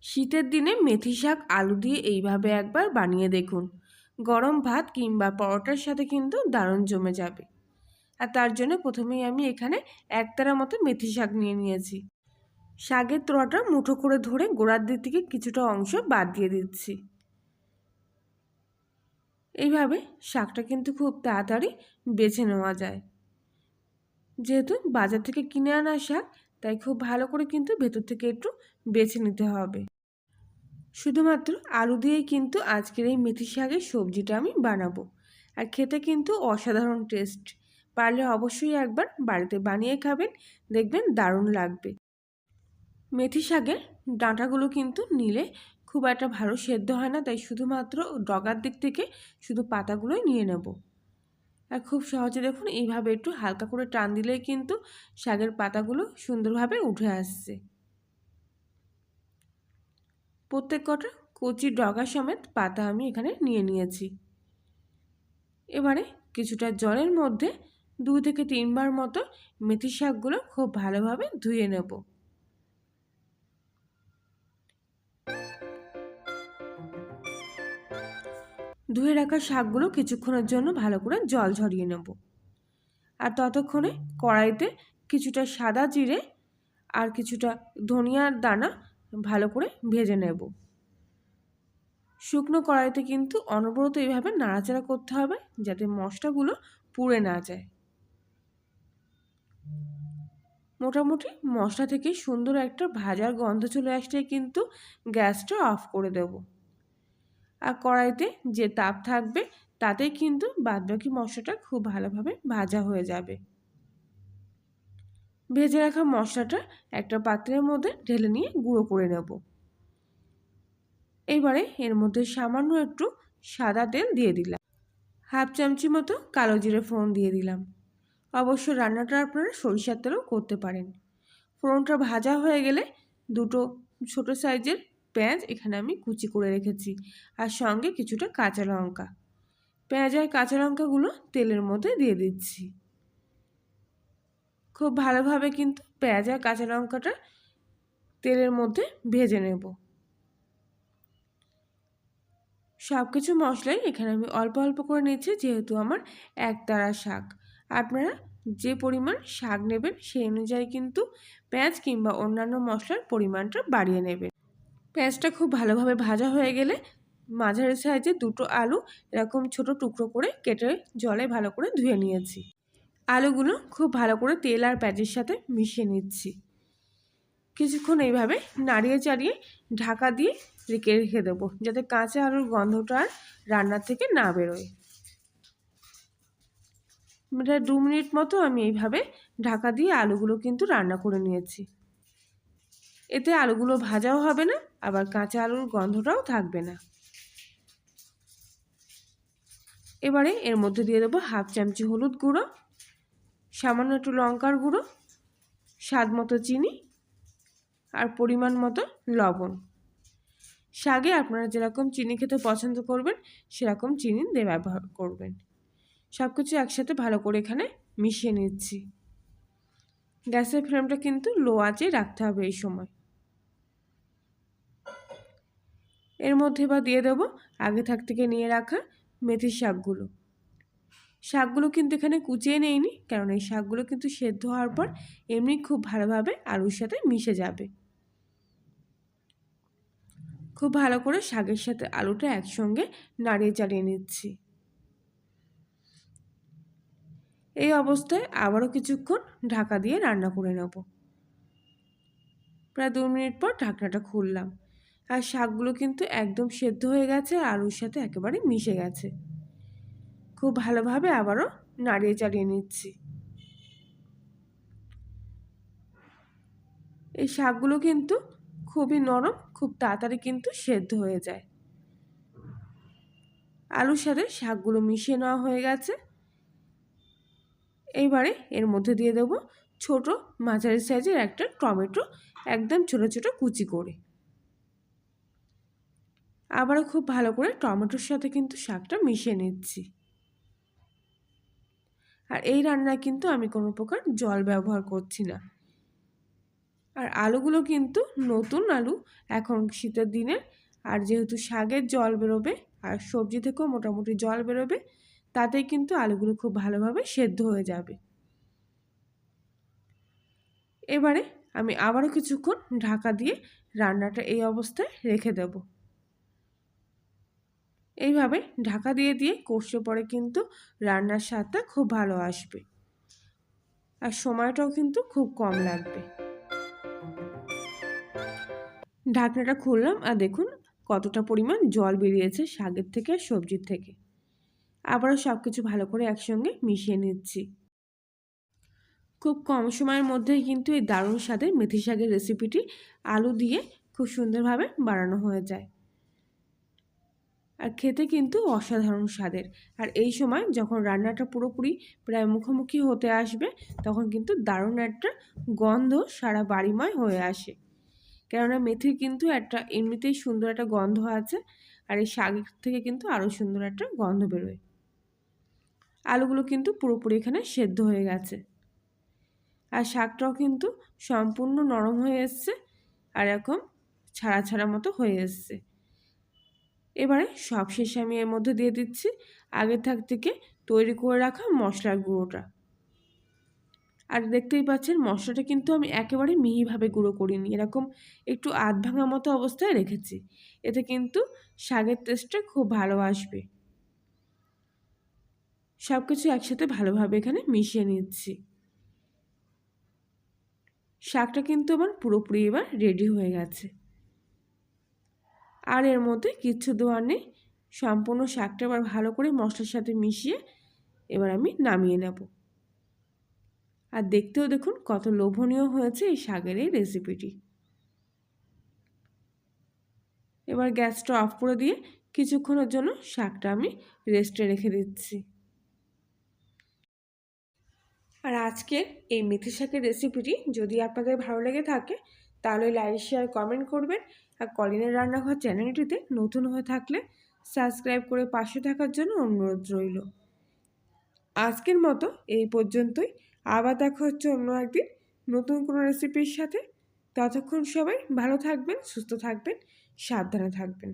শীতের দিনে মেথি শাক আলু দিয়ে এইভাবে একবার বানিয়ে দেখুন। গরম ভাত কিংবা পরোটার সাথে কিন্তু দারুণ জমে যাবে। আর তার জন্য প্রথমেই আমি এখানে একতারা মতো মেথি শাক নিয়ে নিয়েছি। শাকের তোড়াটা মুঠো করে ধরে গোড়ার দিক থেকে কিছুটা অংশ বাদ দিয়ে দিচ্ছি। এইভাবে শাকটা কিন্তু খুব তাড়াতাড়ি বেছে নেওয়া যায়। যেহেতু বাজার থেকে কিনে আনা শাক, তাই খুব ভালো করে কিন্তু ভেতর থেকে একটু বেছে নিতে হবে। শুধুমাত্র আলু দিয়েই কিন্তু আজকের এই মেথি শাকের সবজিটা আমি বানাবো। আর খেতে কিন্তু অসাধারণ টেস্ট। পারলে অবশ্যই একবার বাড়িতে বানিয়ে খাবেন, দেখবেন দারুণ লাগবে। মেথি শাকের ডাঁটাগুলো কিন্তু নিলে খুব একটা ভালো সেদ্ধ হয় না, তাই শুধুমাত্র ডগার দিক থেকে শুধু পাতাগুলোই নিয়ে নেব। আর খুব সহজে দেখুন এইভাবে একটু হালকা করে টান দিলেই কিন্তু শাকের পাতাগুলো সুন্দরভাবে উঠে আসছে। প্রত্যেক কটা কচি ডগা সমেত পাতা আমি এখানে নিয়ে নিয়েছি। এবারে কিছুটা জলের মধ্যে 2 থেকে 3 বার মতো মেথি শাকগুলো খুব ভালোভাবে ধুয়ে নেব। ধুয়ে রাখা শাকগুলো কিছুক্ষণের জন্য ভালো করে জল ঝরিয়ে নেব। আর ততক্ষণে কড়াইতে কিছুটা সাদা জিরে আর কিছুটা ধনিয়ার দানা ভালো করে ভেজে নেব। শুকনো কড়াইতে কিন্তু অনবরত এইভাবে নাড়াচাড়া করতে হবে, যাতে মশলাগুলো পুড়ে না যায়। মোটামুটি মশলা থেকে সুন্দর একটা ভাজার গন্ধ চলে আসলে কিন্তু গ্যাসটা অফ করে দেব। আর কড়াইতে যে তাপ থাকবে তাতেই কিন্তু বাদবাকি মশলাটা খুব ভালোভাবে ভাজা হয়ে যাবে। ভেজে রাখা মশলাটা একটা পাত্রের মধ্যে ঢেলে নিয়ে গুঁড়ো করে নেব। এবারে এর মধ্যে সামান্য একটু সাদা তেল দিয়ে দিলাম। হাফ চামচি মতো কালো জিরে ফোড়ন দিয়ে দিলাম। অবশ্য রান্নাটা আপনারা সরিষার তেলেও করতে পারেন। ফোড়নটা ভাজা হয়ে গেলে দুটো ছোট সাইজের পেঁয়াজ এখানে আমি কুচি করে রেখেছি, আর সঙ্গে কিছুটা কাঁচা লঙ্কা। পেঁয়াজ আর কাঁচা লঙ্কাগুলো তেলের মধ্যে দিয়ে দিচ্ছি। খুব ভালোভাবে কিন্তু পেঁয়াজ আর কাঁচা লঙ্কাটা তেলের মধ্যে ভেজে নেব। সব কিছু মশলাই এখানে আমি অল্প অল্প করে নিচ্ছি, যেহেতু আমার একতারা শাক। আপনারা যে পরিমাণ শাক নেবেন সেই অনুযায়ী কিন্তু পেঁয়াজ কিংবা অন্যান্য মশলার পরিমাণটা বাড়িয়ে নেবেন। পেঁয়াজটা খুব ভালোভাবে ভাজা হয়ে গেলে মাঝারি সাইজে দুটো আলু এরকম ছোট টুকরো করে কেটে জলে ভালো করে ধুয়ে নিয়েছি। আলুগুলো খুব ভালো করে তেল আর পেঁয়াজের সাথে মিশিয়ে নিচ্ছি। কিছুক্ষণ এইভাবে নাড়িয়ে চাড়িয়ে ঢাকা দিয়ে রেখে দেবো, যাতে কাঁচা আলুর গন্ধটা আর রান্নার থেকে না বেরোয়। 2 মিনিট মতো আমি এইভাবে ঢাকা দিয়ে আলুগুলো কিন্তু রান্না করে নিয়েছি। এতে আলুগুলো ভাজাও হবে না, আবার কাঁচা আলুর গন্ধটাও থাকবে না। এবারে এর মধ্যে দিয়ে দেবো হাফ চামচি হলুদ গুঁড়ো, সামান্য একটু লঙ্কার গুঁড়ো, স্বাদ মতো চিনি আর পরিমাণ মতো লবণ। শাকে আপনারা যেরকম চিনি খেতে পছন্দ করবেন সেরকম চিনি দিয়ে ব্যবহার করবেন। সব কিছু একসাথে ভালো করে এখানে মিশিয়ে নিচ্ছি। গ্যাসের ফ্লেমটা কিন্তু লো আঁচে রাখতে হবে এই সময়। এর মধ্যে এবার দিয়ে দেবো আগে থেকে নিয়ে রাখা মেথি শাকগুলো। শাকগুলো কিন্তু এখানে কুচিয়ে নেইনি, কারণ এই শাকগুলো কিন্তু সেদ্ধ হওয়ার পর এমনি খুব ভালোভাবে আলুর সাথে মিশে যাবে। খুব ভালো করে শাকের সাথে আলুটা একসঙ্গে নাড়িয়ে চাড়িয়ে নিচ্ছি। এই অবস্থায় আবারও কিছুক্ষণ ঢাকা দিয়ে রান্না করে নেব। প্রায় 2 মিনিট পর ঢাকনাটা খুললাম, আর শাকগুলো কিন্তু একদম সেদ্ধ হয়ে গেছে, আলুর সাথে একেবারে মিশে গেছে। খুব ভালোভাবে আবারও নাড়িয়ে চাড়িয়ে নিচ্ছি। এই শাকগুলো কিন্তু খুবই নরম, খুব তাড়াতাড়ি কিন্তু সেদ্ধ হয়ে যায়। আলুর সাথে শাকগুলো মিশিয়ে নেওয়া হয়ে গেছে। এইবারে এর মধ্যে দিয়ে দেবো ছোট মাঝারি সাইজের একটা টমেটো, একদম ছোট ছোট কুচি করে। আবারও খুব ভালো করে টমেটোর সাথে কিন্তু শাকটা মিশিয়ে নিচ্ছি। আর এই রান্নায় কিন্তু আমি কোনো প্রকার জল ব্যবহার করছি না। আর আলুগুলো কিন্তু নতুন আলু, এখন শীতের দিনে। আর যেহেতু শাকের জল বেরোবে আর সবজি থেকেও মোটামুটি জল বেরোবে, তাতেই কিন্তু আলুগুলো খুব ভালোভাবে সেদ্ধ হয়ে যাবে। এবারে আমি আবারও কিছুক্ষণ ঢাকা দিয়ে রান্নাটা এই অবস্থায় রেখে দেব। এইভাবে ঢাকা দিয়ে দিয়ে কষলে পরে কিন্তু রান্নার স্বাদটা খুব ভালো আসবে, আর সময়টাও কিন্তু খুব কম লাগবে। ঢাকনাটা খুললাম আর দেখুন কতটা পরিমাণ জল বেরিয়েছে শাকের থেকে আর সবজির থেকে। আবারও সব কিছু ভালো করে একসঙ্গে মিশিয়ে নিচ্ছি। খুব কম সময়ের মধ্যেই কিন্তু এই দারুণ স্বাদের মেথি শাকের রেসিপিটি আলু দিয়ে খুব সুন্দরভাবে বানানো হয়ে যায়, আর খেতে কিন্তু অসাধারণ স্বাদের। আর এই সময় যখন রান্নাটা পুরোপুরি প্রায় মুখোমুখি হতে আসবে, তখন কিন্তু দারুণ একটা গন্ধ সারা বাড়িময় হয়ে আসে। কেননা মেথির কিন্তু একটা এমনিতেই সুন্দর একটা গন্ধ আছে, আর এই শাকের থেকে কিন্তু আরও সুন্দর একটা গন্ধ বেরোয়। আলুগুলো কিন্তু পুরোপুরি এখানে সেদ্ধ হয়ে গেছে, আর শাকটাও কিন্তু সম্পূর্ণ নরম হয়ে এসছে, আর এরকম ছাড়া ছাড়া মতো হয়ে এসছে। এবারে সবশেষে আমি এর মধ্যে দিয়ে দিচ্ছি আগে থেকে তৈরি করে রাখা মশলার গুঁড়োটা। আর দেখতেই পাচ্ছেন মশলাটা কিন্তু আমি একেবারে মিহিভাবে গুঁড়ো করিনি, এরকম একটু আধ ভাঙা মতো অবস্থায় রেখেছি। এতে কিন্তু শাকের টেস্টটা খুব ভালো আসবে। সব কিছু একসাথে ভালোভাবে এখানে মিশিয়ে নিচ্ছি। শাকটা কিন্তু আমার পুরোপুরি এবার রেডি হয়ে গেছে, আর এর মধ্যে কিচ্ছু দেওয়ার নেই। সম্পূর্ণ শাকটা আবার ভালো করে মশলার সাথে মিশিয়ে এবার আমি নামিয়ে নেব। আর দেখতেও দেখুন কত লোভনীয় হয়েছে এই শাকের এই রেসিপিটি। এবার গ্যাসটা অফ করে দিয়ে কিছুক্ষণের জন্য শাকটা আমি রেস্টে রেখে দিচ্ছি। আর আজকের এই মেথি শাকের রেসিপিটি যদি আপনাদের ভালো লেগে থাকে, তাহলে লাইক শেয়ার কমেন্ট করবেন। আর কলিনের রান্নাঘর চ্যানেলটিতে নতুন হয়ে থাকলে সাবস্ক্রাইব করে পাশে থাকার জন্য অনুরোধ রইল। আজকের মতো এই পর্যন্তই। আবার দেখা হচ্ছে অন্য একদিন নতুন কোনো রেসিপির সাথে। ততক্ষণ সবাই ভালো থাকবেন, সুস্থ থাকবেন, সাবধানে থাকবেন।